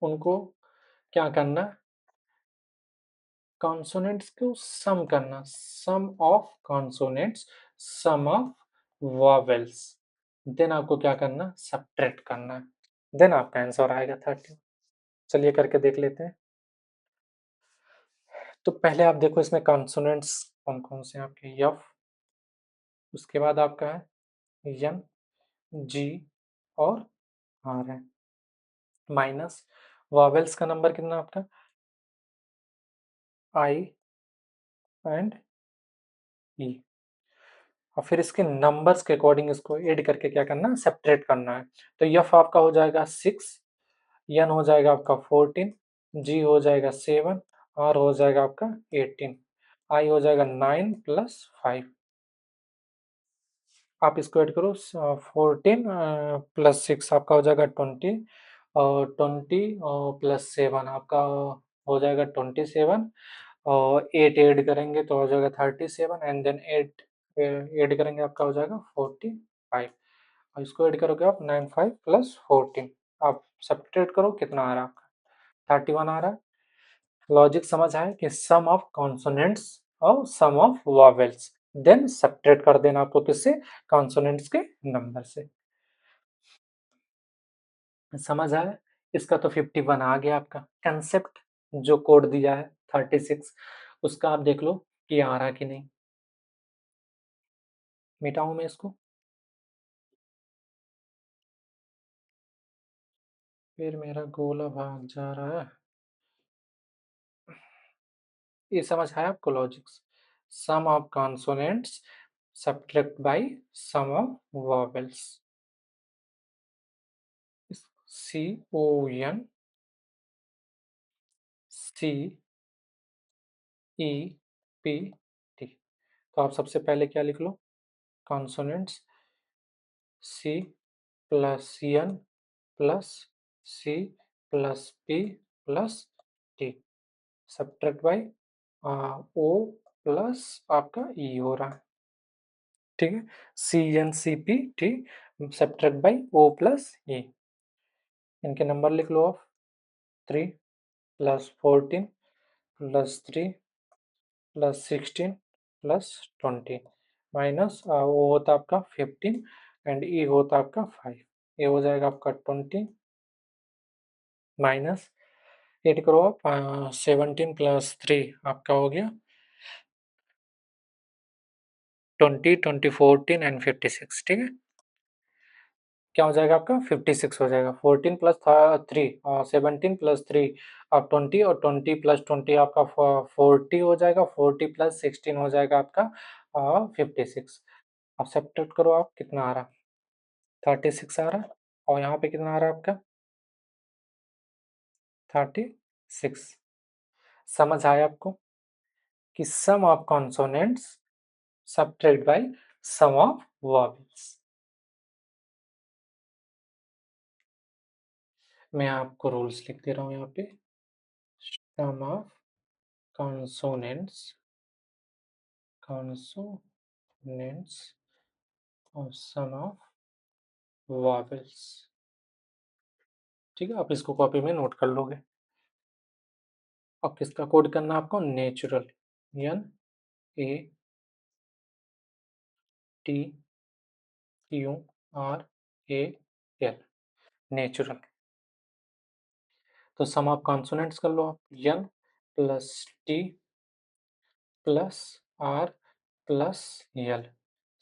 उनको क्या करना? कॉन्सोनेंट्स को सम करना, sum of consonants, sum of vowels, then आपको क्या करना? सब्ट्रैक्ट करना है, देन आपका आंसर आएगा 30। चलिए करके देख लेते हैं। तो पहले आप देखो इसमें कॉन्सोनेंट्स कौन कौन से हैं आपके? एफ, उसके बाद आपका है एन जी और आर है, माइनस वॉवेल्स का नंबर कितना आपका? आई एंड ई, और फिर इसके नंबर्स के अकॉर्डिंग इसको ऐड करके क्या करना है? सेपरेट करना है। तो एफ आपका हो जाएगा 6, एन हो जाएगा आपका 14, जी हो जाएगा 7, आर हो जाएगा आपका 18, आई हो जाएगा 9 प्लस 5। आप इसको ऐड करो, 14 प्लस 6 आपका हो जाएगा 20, और 20 प्लस 7 आपका हो जाएगा 27, और 8 ऐड करेंगे तो हो जाएगा 37, एंड देन 8 ऐड करेंगे आपका हो जाएगा 45, और इसको ऐड करोगे आप 9 5 प्लस 14। आप सब्ट्रैक्ट करो, कितना आ रहा है आपका? 31 आ रहा है। लॉजिक समझ आया कि सम ऑफ कॉन्सोनेंट्स और सम ऑफ वॉवेल्स, देन सब्ट्रैक्ट कर देना आपको किससे? कॉन्सोनेंट्स के नंबर से। समझ आया? इसका तो 51 आ गया आपका। कंसेप्ट जो कोड दिया है 36, उसका आप देख लो कि आ रहा कि नहीं। मिटाऊं मैं इसको? फिर मेरा गोला भाग जा रहा है। ये समझ आया आपको logics? Sum of consonants subtract by sum of vowels. C O N C E P T. तो आप सबसे पहले क्या लिख लो? Consonants C plus N plus C plus P plus T subtract by O plus आपका ई हो रहा है, ठीक है। C N C P T subtract by O plus E. इनके नंबर लिख लो आप, 3 plus 14 plus 3 plus 16 plus 20 minus वो होता है आपका 15 एंड ई होता है आपका 5। ये हो जाएगा आपका 20 माइनस 8 करो आप, 17 प्लस 3 आपका हो गया 20 20 14 एंड 56, ठीक है। क्या हो जाएगा आपका 56 हो जाएगा। 14 प्लस 3 17 प्लस 3 आप 20 और 20 प्लस 20 आपका 40 हो जाएगा। 40 प्लस 16 हो जाएगा आपका 56। अब सब्ट्रैक्ट करो आप, कितना आ रहा, 36 आ रहा है और यहाँ पे कितना आ रहा है आपका 36। समझ आया आपको कि sum of consonants subtract by sum of vowels. मैं आपको रूल्स लिख दे रहा हूँ यहाँ पे, सम ऑफ कॉन्सोनेंट्स consonants और सम ऑफ वॉवेल्स, ठीक है। आप इसको कॉपी में नोट कर लोगे। और किसका कोड करना है आपको, natural, N A T U R A L, natural. तो सम ऑफ कॉन्सोनेंट्स कर लो आप, N plus T plus R plus L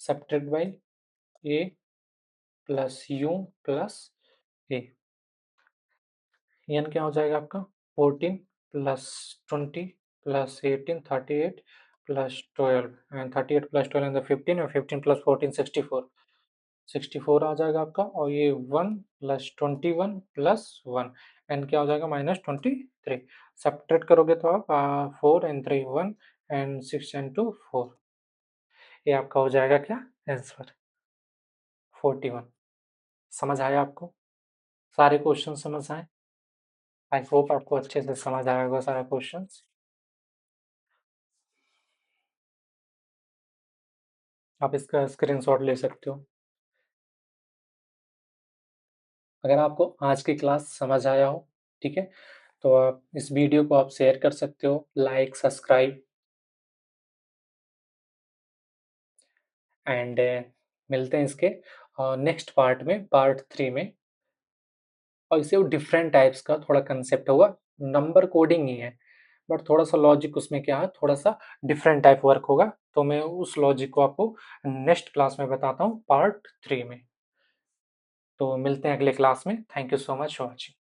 subtract by A plus U plus A. N क्या हो जाएगा आपका 14 plus 20 plus 18 38 plus 12 and 38 plus 12 and 15 और 15 plus 14 64, 64 आ जाएगा आपका। और ये 1 प्लस 21 प्लस 1 एंड क्या हो जाएगा -23। सब्ट्रैक्ट करोगे तो आप 4 एंड 3 1 एंड 6 एंड 2 4। ये आपका हो जाएगा क्या आंसर 41। समझ आया आपको, सारे क्वेश्चन समझ आए। आई होप आपको अच्छे से समझ आया होगा सारा क्वेश्चंस। आप इसका स्क्रीनशॉट ले सकते हो। अगर आपको आज की क्लास समझ आया हो, ठीक है, तो आप इस वीडियो को आप शेयर कर सकते हो, लाइक सब्सक्राइब एंड मिलते हैं इसके नेक्स्ट पार्ट में, पार्ट 3 में। और इसे वो डिफरेंट टाइप्स का थोड़ा कंसेप्ट होगा, नंबर कोडिंग ही है बट थोड़ा सा लॉजिक उसमें क्या है, थोड़ा सा डिफरेंट टाइप वर्क होगा। तो मैं उस लॉजिक को आपको नेक्स्ट क्लास में बताता हूँ, पार्ट 3 में। तो मिलते हैं अगले क्लास में। Thank you so much for watching.